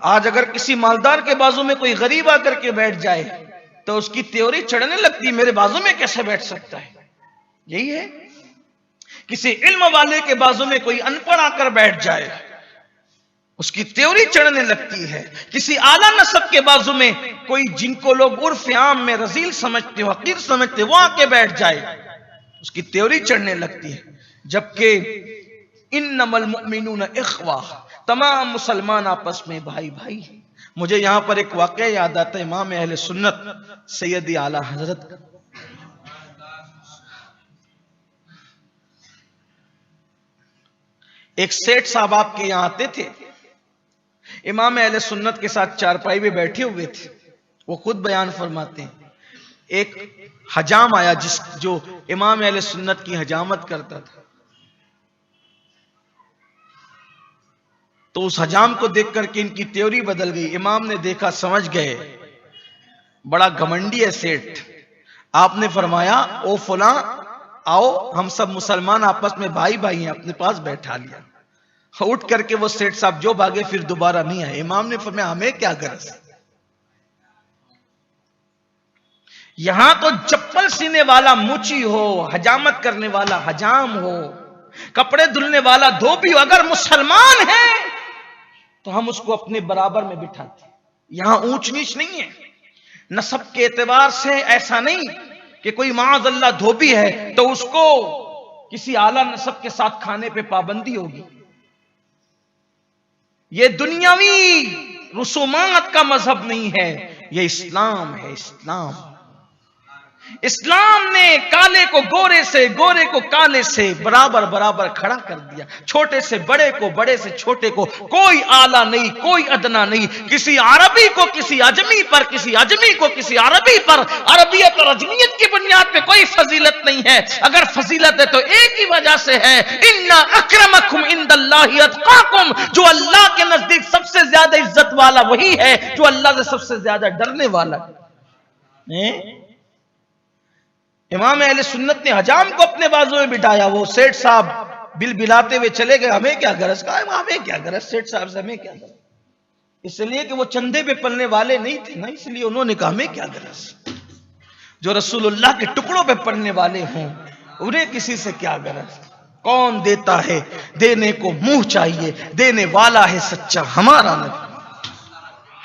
آج اگر کسی مالدار کے بازو میں کوئی غریب آ کر کے بیٹھ جائے تو اس کی تیوری چڑھنے لگتی، میرے بازو میں کیسے بیٹھ سکتا ہے؟ یہی ہے، کسی علم والے کے بازو میں کوئی ان پڑھ آ کر بیٹھ جائے اس کی تیوری چڑھنے لگتی ہے، کسی اعلیٰ نسب کے بازو میں کوئی جن کو لوگ عرف عام میں رذیل سمجھتے حقیر سمجھتے وہ آ کے بیٹھ جائے اس کی تیوری چڑھنے لگتی ہے۔ جبکہ انما المؤمنون اخوہ، تمام مسلمان آپس میں بھائی بھائی۔ مجھے یہاں پر ایک واقعہ یاد آتا ہے امام اہل سنت سیدی اعلیٰ حضرت کا۔ ایک سیٹ صاحب آپ کے یہاں آتے تھے، امام اہل سنت کے ساتھ چارپائی میں بیٹھے ہوئے تھے، وہ خود بیان فرماتے ہیں ایک حجام آیا جو امام اہل سنت کی حجامت کرتا تھا، تو اس حجام کو دیکھ کر کے ان کی تیوری بدل گئی۔ امام نے دیکھا، سمجھ گئے بڑا گھمنڈی ہے سیٹ۔ آپ نے فرمایا او فلاں آؤ، ہم سب مسلمان آپس میں بھائی بھائی ہیں، اپنے پاس بیٹھا لیا۔ اٹھ کر کے وہ سیٹ صاحب جو بھاگے پھر دوبارہ نہیں آئے۔ امام نے فرمایا ہمیں کیا غرض، یہاں تو چپل سینے والا موچی ہو، حجامت کرنے والا حجام ہو، کپڑے دھلنے والا دھوبی ہو، اگر مسلمان ہے تو ہم اس کو اپنے برابر میں بٹھاتے۔ یہاں اونچ نیچ نہیں ہے، نسب کے اعتبار سے ایسا نہیں کہ کوئی معاذ اللہ دھوبی ہے تو اس کو کسی اعلیٰ نسب کے ساتھ کھانے پہ پابندی ہوگی۔ یہ دنیاوی رسومات کا مذہب نہیں ہے، یہ اسلام ہے۔ اسلام نے کالے کو گورے سے، گورے کو کالے سے برابر برابر کھڑا کر دیا، چھوٹے سے بڑے کو، بڑے سے چھوٹے کو، کوئی اعلیٰ نہیں، کوئی ادنا نہیں، کسی عربی کو کسی عجمی پر، کسی عجمی کو کسی عربی پر، عربیت اور عجمیت کی بنیاد پہ کوئی فضیلت نہیں ہے۔ اگر فضیلت ہے تو ایک ہی وجہ سے ہے، ان اکرمکم عند اللہ اتقاکم، جو اللہ کے نزدیک سب سے زیادہ عزت والا وہی ہے جو اللہ سے سب سے زیادہ ڈرنے والا ہے۔ امام اہل سنت نے حجام کو اپنے بازو میں بٹھایا، وہ سیٹ صاحب بل بلاتے ہوئے چلے گئے، ہمیں کیا غرض، کہا ہمیں کیا غرض، سیٹ صاحب سے ہمیں کیا غرض، اس لیے کہ وہ چندے پہ پلنے والے نہیں تھے نا، اس لیے انہوں نے کہا ہمیں کیا غرض، جو رسول اللہ کے ٹکڑوں پہ پلنے والے ہوں انہیں کسی سے کیا غرض۔ کون دیتا ہے، دینے کو منہ چاہیے، دینے والا ہے سچا ہمارا نبی،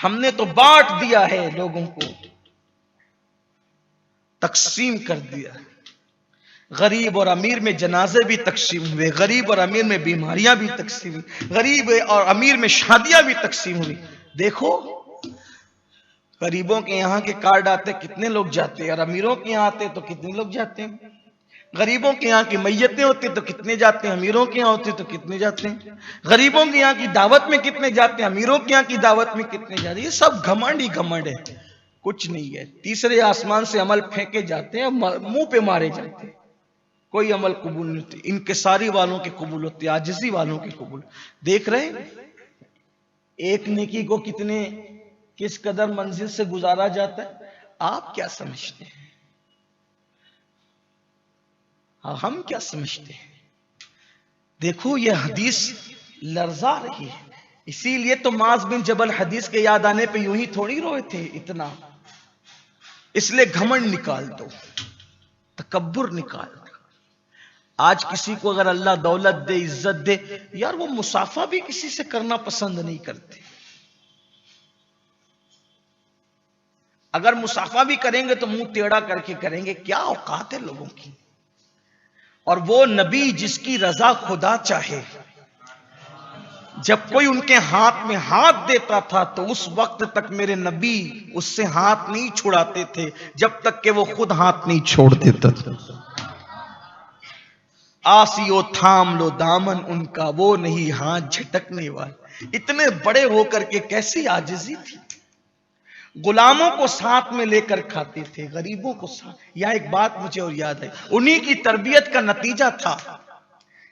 ہم نے تو بانٹ دیا ہے، لوگوں کو تقسیم کر دیا۔ غریب اور امیر میں جنازے بھی تقسیم ہوئے، غریب اور امیر میں بیماریاں بھی تقسیم ہوئی، غریب اور امیر میں شادیاں بھی تقسیم ہوئی۔ دیکھو غریبوں کے یہاں کے کارڈ آتے کتنے لوگ جاتے ہیں، اور امیروں کے یہاں آتے تو کتنے لوگ جاتے ہیں۔ غریبوں کے یہاں کی میتیں ہوتی تو کتنے جاتے ہیں، امیروں کے یہاں ہوتی تو کتنے جاتے ہیں۔ غریبوں کے یہاں کی دعوت میں کتنے جاتے ہیں، امیروں کے یہاں کی دعوت میں کتنے جاتے ہیں۔ یہ سب گھمنڈ ہی گھمنڈ ہے، کچھ نہیں ہے۔ تیسرے آسمان سے عمل پھینکے جاتے ہیں، منہ پہ مارے جاتے ہیں، کوئی عمل قبول نہیں ہوتی۔ انکساری والوں کے قبول ہوتے، عاجزی والوں کے قبول۔ دیکھ رہے ہیں ایک نیکی کو کس قدر منزل سے گزارا جاتا ہے، آپ کیا سمجھتے ہیں، ہم کیا سمجھتے ہیں؟ دیکھو یہ حدیث لرزا رہی ہے، اسی لیے تو معاذ بن جبل حدیث کے یاد آنے پہ یوں ہی تھوڑی روئے تھے اتنا۔ اس لیے گھمنڈ نکال دو، تکبر نکال دو۔ آج کسی کو اگر اللہ دولت دے، عزت دے، یار وہ مصافحہ بھی کسی سے کرنا پسند نہیں کرتے۔ اگر مصافحہ بھی کریں گے تو منہ ٹیڑھا کر کے کریں گے، کیا اوقات ہے لوگوں کی۔ اور وہ نبی جس کی رضا خدا چاہے، جب کوئی ان کے ہاتھ میں ہاتھ دیتا تھا تو اس وقت تک میرے نبی اس سے ہاتھ نہیں چھڑاتے تھے جب تک کہ وہ خود ہاتھ نہیں چھوڑ دیتا تھا۔ آسیو تھام لو دامن ان کا، وہ نہیں ہاتھ جھٹکنے والے۔ اتنے بڑے ہو کر کے کیسی عاجزی تھی، غلاموں کو ساتھ میں لے کر کھاتے تھے، غریبوں کو ساتھ۔ یا ایک بات مجھے اور یاد ہے، انہی کی تربیت کا نتیجہ تھا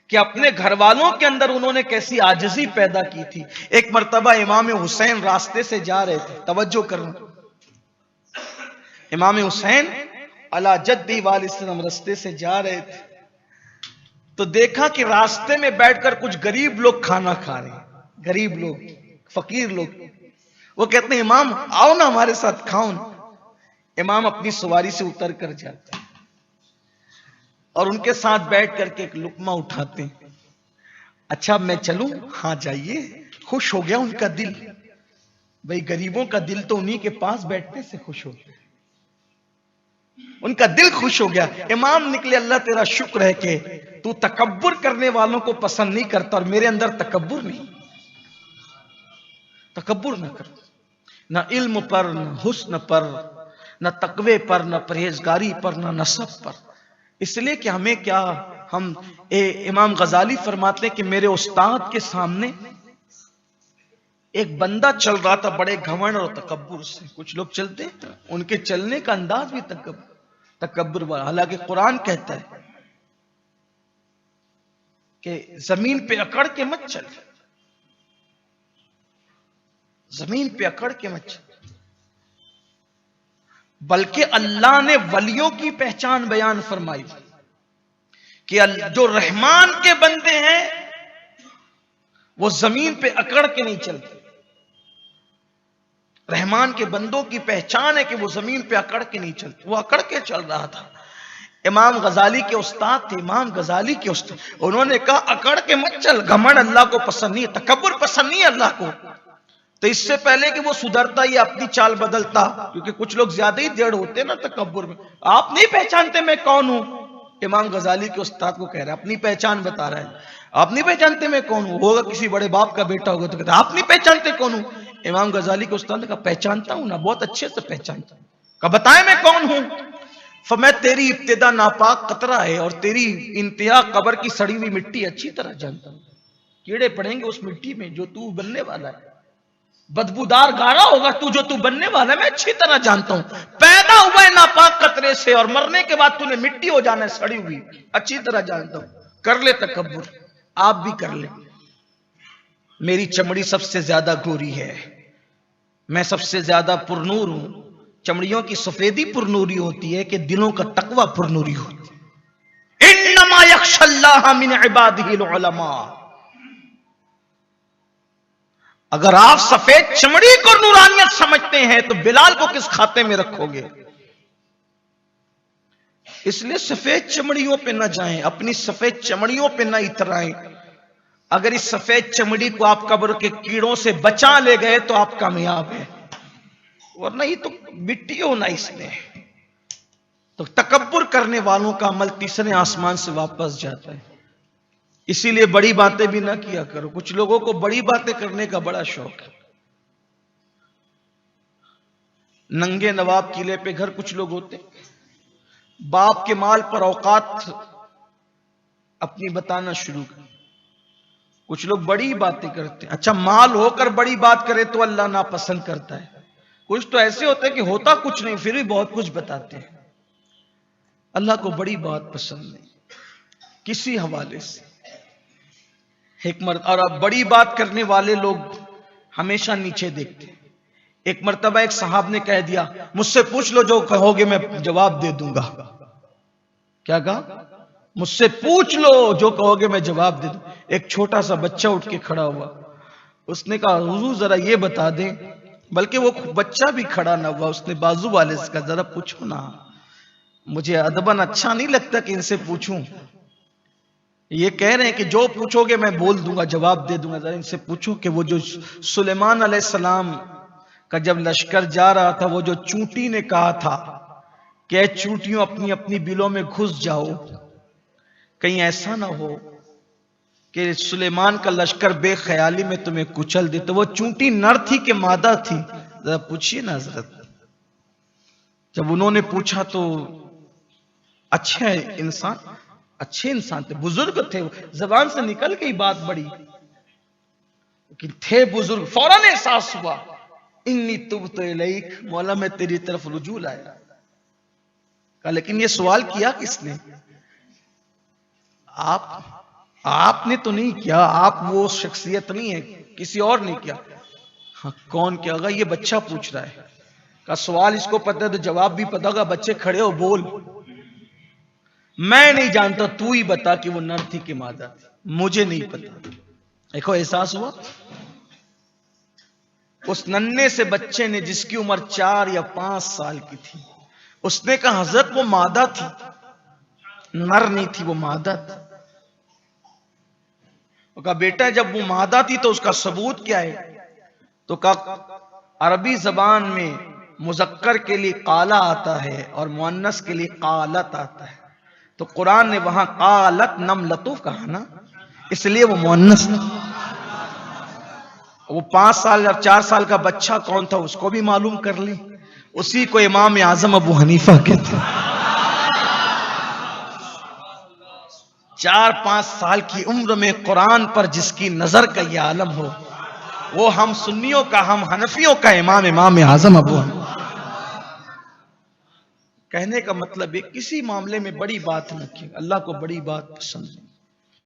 کہ اپنے گھر والوں کے اندر انہوں نے کیسی عاجزی پیدا کی تھی۔ ایک مرتبہ امام حسین راستے سے جا رہے تھے، توجہ کرنا، امام حسین علی جدی والد السلام راستے سے جا رہے تھے تو دیکھا کہ راستے میں بیٹھ کر کچھ غریب لوگ کھانا کھا رہے ہیں، غریب لوگ، فقیر لوگ۔ وہ کہتے ہیں امام آؤ نا ہمارے ساتھ کھاؤ نا. امام اپنی سواری سے اتر کر جاتے ہیں اور ان کے ساتھ بیٹھ کر کے ایک لقمہ اٹھاتے ہیں. اچھا میں چلوں؟ ہاں جائیے. خوش ہو گیا ان کا دل. بھئی غریبوں کا دل تو انہی کے پاس بیٹھنے سے خوش ہو گیا. ان کا دل خوش ہو گیا. امام نکلے. اللہ تیرا شکر ہے کہ تو تکبر کرنے والوں کو پسند نہیں کرتا اور میرے اندر تکبر نہیں. تکبر نہ کرو، نہ علم پر، نہ حسن پر، نہ تقوی پر، نہ پرہیزگاری پر، نہ نسب پر. اس لیے کہ ہمیں کیا، ہم امام غزالی فرماتے ہیں کہ میرے استاد کے سامنے ایک بندہ چل رہا تھا بڑے گھمنڈ اور تکبر سے. کچھ لوگ چلتے ہیں ان کے چلنے کا انداز بھی تکبر والا. حالانکہ قرآن کہتا ہے کہ زمین پہ اکڑ کے مت چل، زمین پہ اکڑ کے مت چل. بلکہ اللہ نے ولیوں کی پہچان بیان فرمائی کہ جو رحمان کے بندے ہیں وہ زمین پہ اکڑ کے نہیں چلتے. رحمان کے بندوں کی پہچان ہے کہ وہ زمین پہ اکڑ کے نہیں چلتے. وہ اکڑ کے چل رہا تھا. امام غزالی کے استاد تھے، امام غزالی کے استاد. انہوں نے کہا اکڑ کے مت چل، گھمنڈ اللہ کو پسند نہیں، تکبر پسند نہیں اللہ کو. تو اس سے پہلے کہ وہ سدھرتا یا اپنی چال بدلتا، کیونکہ کچھ لوگ زیادہ ہی جڑ ہوتے نا تکبر میں. آپ نہیں پہچانتے میں کون ہوں. امام غزالی کے استاد کو کہہ رہا ہے، اپنی پہچان بتا رہا ہے. آپ نہیں پہچانتے میں کون ہوں. ہوگا کسی بڑے باپ کا بیٹا ہوگا تو کہتا ہے آپ نہیں پہچانتے کون ہوں. امام غزالی کے استاد نے کہا پہچانتا ہوں نا، بہت اچھے سے پہچانتا ہوں. کہا بتائیں میں کون ہوں. فرمایا تیری ابتدا ناپاک قطرہ ہے اور تیری انتہا قبر کی سڑی ہوئی مٹی اچھی طرح جانتا ہوں. کیڑے پڑیں گے اس مٹی میں جو تو بننے والا ہے. بدبودار گاڑا ہوگا جو تو بننے والا ہے، میں اچھی طرح جانتا ہوں. پیدا ہوا ہے ناپاک قطرے سے اور مرنے کے بعد تو نے مٹی ہو جانا ہے سڑی ہوئی، اچھی طرح جانتا ہوں. کر لے تکبر، آپ بھی کر لیں. میری چمڑی سب سے زیادہ گوری ہے، میں سب سے زیادہ پرنور ہوں. چمڑیوں کی سفیدی پرنوری ہوتی ہے کہ دلوں کا تقوی پرنوری ہوتی ہے. انما یخشی اللہ من عبادہ العلماء. اگر آپ سفید چمڑی کو نورانیت سمجھتے ہیں تو بلال کو کس کھاتے میں رکھو گے؟ اس لیے سفید چمڑیوں پہ نہ جائیں، اپنی سفید چمڑیوں پہ نہ اترائیں. اگر اس سفید چمڑی کو آپ قبر کے کیڑوں سے بچا لے گئے تو آپ کامیاب ہیں، ورنہ یہ تو مٹی ہونا اس میں. تو تکبر کرنے والوں کا عمل تیسرے آسمان سے واپس جاتا ہے. اسی لیے بڑی باتیں بھی نہ کیا کرو. کچھ لوگوں کو بڑی باتیں کرنے کا بڑا شوق ہے. ننگے نواب قلعے پہ گھر کچھ لوگ ہوتے، باپ کے مال پر اوقات اپنی بتانا شروع کر. کچھ لوگ بڑی باتیں کرتے ہیں. اچھا مال ہو کر بڑی بات کرے تو اللہ ناپسند کرتا ہے. کچھ تو ایسے ہوتے ہیں کہ ہوتا کچھ نہیں پھر بھی بہت کچھ بتاتے ہیں. اللہ کو بڑی بات پسند نہیں کسی حوالے سے. اور اب بڑی بات کرنے والے لوگ ہمیشہ نیچے دیکھتے ہیں. ایک مرتبہ ایک صاحب نے کہہ دیا مجھ سے پوچھ لو جو کہو گے میں جواب دے دوں گا. کیا کہا؟ مجھ سے پوچھ لو جو کہو گے میں جواب دے دوں. ایک چھوٹا سا بچہ اٹھ کے کھڑا ہوا. اس نے کہا حضور ذرا یہ بتا دیں. بلکہ وہ بچہ بھی کھڑا نہ ہوا. اس نے بازو والے سے کہا ذرا پوچھو نا، مجھے ادباً اچھا نہیں لگتا کہ ان سے پوچھوں. یہ کہہ رہے ہیں کہ جو پوچھو گے میں بول دوں گا، جواب دے دوں گا. ذرا ان سے پوچھو کہ وہ جو سلیمان علیہ السلام کا جب لشکر جا رہا تھا، وہ جو چونٹی نے کہا تھا کہ اے چونٹیوں اپنی اپنی بلوں میں گھس جاؤ، کہیں ایسا نہ ہو کہ سلیمان کا لشکر بے خیالی میں تمہیں کچل دے. تو وہ چونٹی نر تھی کہ مادہ تھی؟ ذرا پوچھئے نا حضرت. جب انہوں نے پوچھا تو اچھے انسان تھے، بزرگ تھے، زبان سے نکل گئی بات بڑی کہ تھے بزرگ. فوراً احساس ہوا انی تبت الیک، مولا میں تیری طرف رجوع لایا. کہا لیکن یہ سوال کیا کس نے؟ آپ نے تو نہیں کیا، آپ وہ شخصیت نہیں ہے، کسی اور نے کیا. ہاں کون کیا ہوگا؟ یہ بچہ پوچھ رہا ہے. کہا سوال اس کو پتہ ہے تو جواب بھی پتہ ہوگا. بچے کھڑے ہو بول. میں نہیں جانتا، تو ہی بتا کہ وہ نر تھی کہ مادہ تھی. مجھے نہیں پتا. دیکھو احساس ہوا. اس ننھے سے بچے نے جس کی عمر 4 یا 5 سال کی تھی، اس نے کہا حضرت وہ مادہ تھی، نر نہیں تھی، وہ مادہ تھی۔ وہ کہا بیٹا جب وہ مادہ تھی تو اس کا ثبوت کیا ہے؟ تو کہا عربی زبان میں مذکر کے لیے قالا آتا ہے اور مؤنث کے لیے قالت آتا ہے، تو قرآن نے وہاں قالت نملتو کہا نا، اس لیے وہ مؤنث تھا۔ وہ 5 سال یا 4 سال کا بچہ کون تھا اس کو بھی معلوم کر لیں، اسی کو امام اعظم ابو حنیفہ کہتے ہیں۔ 4-5 سال کی عمر میں قرآن پر جس کی نظر کا یہ عالم ہو، وہ ہم سنیوں کا، ہم حنفیوں کا امام اعظم ابو حنیفہ۔ کہنے کا مطلب ہے کسی معاملے میں بڑی بات نہ کی، اللہ کو بڑی بات پسند ہے۔